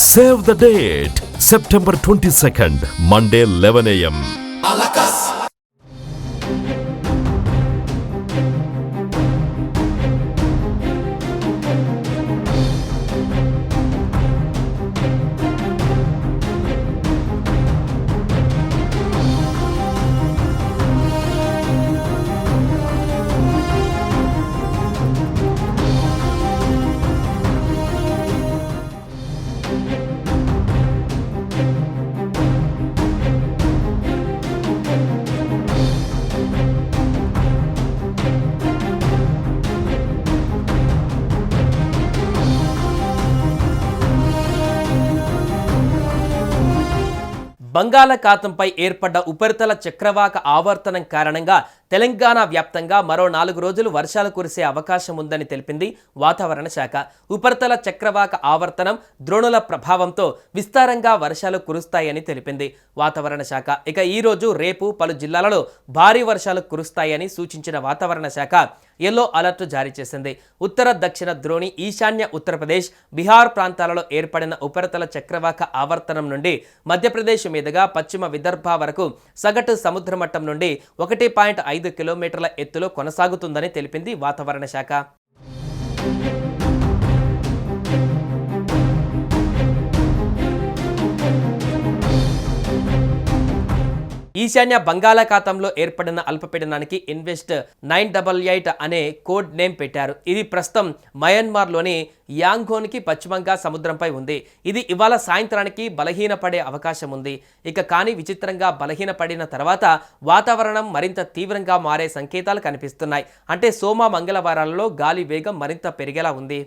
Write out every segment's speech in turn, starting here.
Save the date, September 22nd, Monday 11 a.m. బంగాళాఖాతంపై ఏర్పడ్డ ఉపరితల చక్రవాక ఆవర్తనం కారణంగా తెలంగాణ వ్యాప్తంగా మరో 4 రోజులు వర్షాలు కురిసే అవకాశం ఉందని తెలిపింది వాతావరణ శాఖ. ఉపరితల చక్రవాక ఆవర్తనం ద్రోణుల ప్రభావంతో విస్తారంగా వర్షాలు కురుస్తాయని తెలిపింది వాతావరణ శాఖ. ఇక ఈ రోజు రేపు పలు జిల్లాలలో భారీ వర్షాలు కురుస్తాయని సూచించిన వాతావరణ శాఖ ఎల్లో అలర్ట్ జారీ చేసింది. ఉత్తర దక్షిణ ద్రోణి ఈశాన్య ఉత్తరప్రదేశ్, బీహార్ ప్రాంతాలలో ఏర్పడిన ఉపరితల చక్రవాక ఆవర్తనం నుండి మధ్యప్రదేశ్ మీదుగా పశ్చిమ విదర్భ వరకు సగటు సముద్ర మట్టం నుండి 1.5 కిలోమీటర్ల ఎత్తులో కొనసాగుతుందని తెలిపింది వాతావరణ శాఖ. ఈశాన్య బంగాళాఖాతంలో ఏర్పడిన అల్పపీడనానికి ఇన్వెస్ట్ 988 అనే కోడ్ నేమ్ పెట్టారు. ఇది ప్రస్తుతం మయన్మార్లోని యాంగోన్కి పశ్చిమంగా సముద్రంపై ఉంది. ఇది ఇవాళ సాయంత్రానికి బలహీనపడే అవకాశం ఉంది. కానీ విచిత్రంగా బలహీనపడిన తర్వాత వాతావరణం మరింత తీవ్రంగా మారే సంకేతాలు కనిపిస్తున్నాయి. అంటే సోమ మంగళవారాలలో గాలి వేగం మరింత పెరిగేలా ఉంది.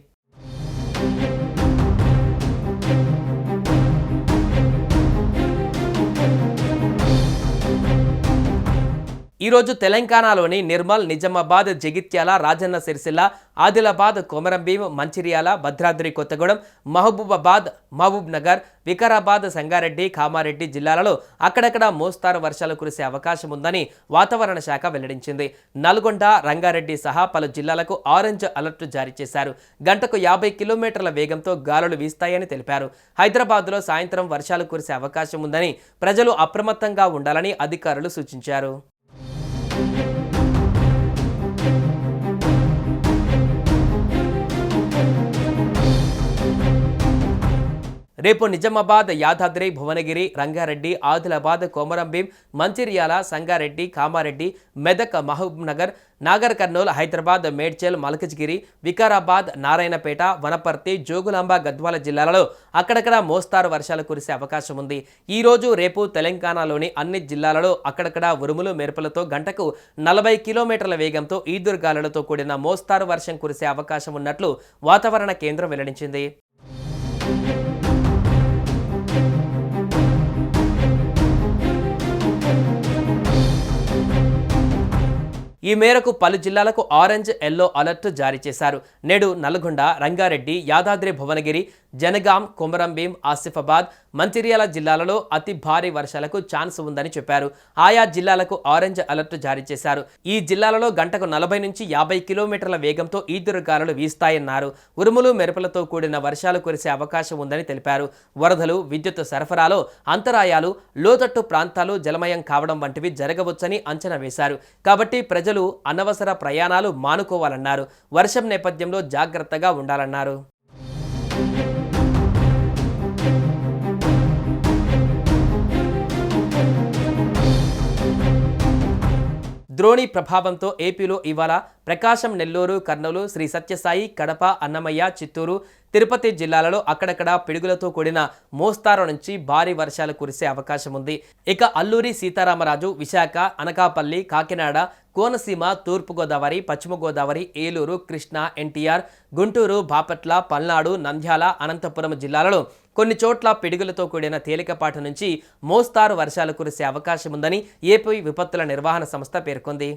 ఈరోజు తెలంగాణలోని నిర్మల్, నిజామాబాద్, జగిత్యాల, రాజన్న సిరిసిల్ల, ఆదిలాబాద్, కొమరంభీం, మంచిర్యాల, భద్రాద్రి కొత్తగూడెం, మహబూబాబాద్, మహబూబ్ నగర్, వికారాబాద్, సంగారెడ్డి, కామారెడ్డి జిల్లాలలో అక్కడక్కడ మోస్తారు వర్షాలు కురిసే అవకాశం ఉందని వాతావరణ శాఖ వెల్లడించింది. నల్గొండ, రంగారెడ్డి సహా పలు జిల్లాలకు ఆరెంజ్ అలర్ట్ జారీ చేశారు. గంటకు 50 కిలోమీటర్ల వేగంతో గాలులు వీస్తాయని తెలిపారు. హైదరాబాద్లో సాయంత్రం వర్షాలు కురిసే అవకాశం ఉందని ప్రజలు అప్రమత్తంగా ఉండాలని అధికారులు సూచించారు. రేపు నిజామాబాద్, యాదాద్రి, భువనగిరి, రంగారెడ్డి, ఆదిలాబాద్, కొమరంభీం, మంచిర్యాల, సంగారెడ్డి, కామారెడ్డి, మెదక్, మహబూబ్ నగర్, నాగర్ కర్నూల్, హైదరాబాద్, మేడ్చల్, మల్కజ్గిరి, వికారాబాద్, నారాయణపేట, వనపర్తి, జోగులాంబ, గద్వాల జిల్లాలలో అక్కడక్కడ మోస్తారు వర్షాలు కురిసే అవకాశం ఉంది. ఈ రోజు రేపు తెలంగాణలోని అన్ని జిల్లాలలో అక్కడక్కడ ఉరుములు మెరుపులతో గంటకు 40 కిలోమీటర్ల వేగంతో ఈదురుగాలులతో కూడిన మోస్తారు వర్షం కురిసే అవకాశం ఉన్నట్లు వాతావరణ కేంద్రం వెల్లడించింది. ఈ మేరకు పలు జిల్లాలకు ఆరెంజ్, ఎల్లో అలర్ట్ జారీ చేశారు. నేడు నల్గొండ, రంగారెడ్డి, యాదాద్రి, భువనగిరి, జనగాం, కొమరంభీం, ఆసిఫాబాద్, మంచిర్యాల జిల్లాలలో అతి భారీ వర్షాలకు ఛాన్స్ ఉందని చెప్పారు. ఆయా జిల్లాలకు ఆరెంజ్ అలర్ట్ జారీ చేశారు. ఈ జిల్లాలలో గంటకు 40 నుంచి 50 కిలోమీటర్ల వేగంతో ఈదురుగాలులు వీస్తాయన్నారు. ఉరుములు మెరుపులతో కూడిన వర్షాలు కురిసే అవకాశం ఉందని తెలిపారు. వరదలు, విద్యుత్ సరఫరాలో అంతరాయాలు, లోతట్టు ప్రాంతాలు జలమయం కావడం వంటివి జరగవచ్చని అంచనా వేశారు. కాబట్టి ప్రజలు అనవసర ప్రయాణాలు మానుకోవాలన్నారు. వర్షం నేపథ్యంలో జాగ్రత్తగా ఉండాలన్నారు. ద్రోణి ప్రభావంతో ఏపీలో ఇవాళ ప్రకాశం, నెల్లూరు, కర్నూలు, శ్రీ సత్యసాయి, కడప, అన్నమయ్య, చిత్తూరు, తిరుపతి జిల్లాలలో అక్కడక్కడ పిడుగులతో కూడిన మోస్తారు నుంచి భారీ వర్షాలు కురిసే అవకాశం ఉంది. అల్లూరి సీతారామరాజు, విశాఖ, అనకాపల్లి, కాకినాడ, కోనసీమ, తూర్పుగోదావరి, పశ్చిమ గోదావరి, ఏలూరు, కృష్ణా, ఎన్టీఆర్, గుంటూరు, బాపట్ల, పల్నాడు, నంద్యాల, అనంతపురం జిల్లాలలో కొన్ని చోట్ల పిడుగులతో కూడిన తేలికపాటి నుంచి మోస్తారు వర్షాలు కురిసే అవకాశం ఉందని ఏపీ విపత్తుల నిర్వహణ సంస్థ పేర్కొంది.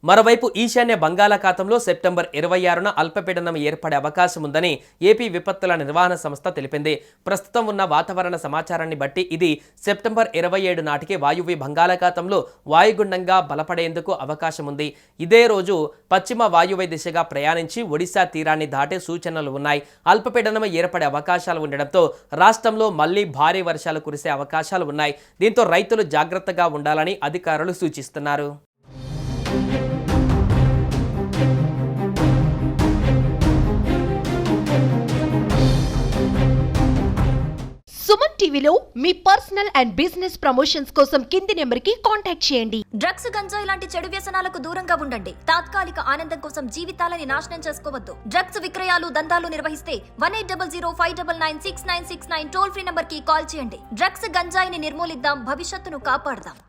మరోవైపు ఈశాన్య బంగాళాఖాతంలో సెప్టెంబర్ 26న అల్పపీడనం ఏర్పడే అవకాశం ఉందని ఏపీ విపత్తుల నిర్వహణ సంస్థ తెలిపింది. ప్రస్తుతం ఉన్న వాతావరణ సమాచారాన్ని బట్టి ఇది సెప్టెంబర్ 27 నాటికి వాయువ్య బంగాళాఖాతంలో వాయుగుండంగా బలపడేందుకు అవకాశం ఉంది. ఇదే రోజు పశ్చిమ వాయువ్య దిశగా ప్రయాణించి ఒడిశా తీరాన్ని దాటే సూచనలు ఉన్నాయి. అల్పపీడనం ఏర్పడే అవకాశాలు ఉండడంతో రాష్ట్రంలో మళ్లీ భారీ వర్షాలు కురిసే అవకాశాలు ఉన్నాయి. దీంతో రైతులు జాగ్రత్తగా ఉండాలని అధికారులు సూచిస్తున్నారు. సుమన్ టీవీలో మీ పర్సనల్ అండ్ బిజినెస్ ప్రమోషన్స్ కోసం కింది నెంబర్కి కాంటాక్ట్ చేయండి. డ్రగ్స్, గంజాయి లాంటి చెడు వ్యసనాలకు దూరంగా ఉండండి. తాత్కాలిక ఆనందం కోసం జీవితాలని నాశనం చేసుకోవద్దు. డ్రగ్స్ విక్రయాలు, దందాలు నిర్వహిస్తే 1800599696 టోల్ ఫ్రీ నంబర్ కి కాల్ చేయండి. డ్రగ్స్, గంజాయిని నిర్మూలిద్దాం, భవిష్యత్తును కాపాడదాం.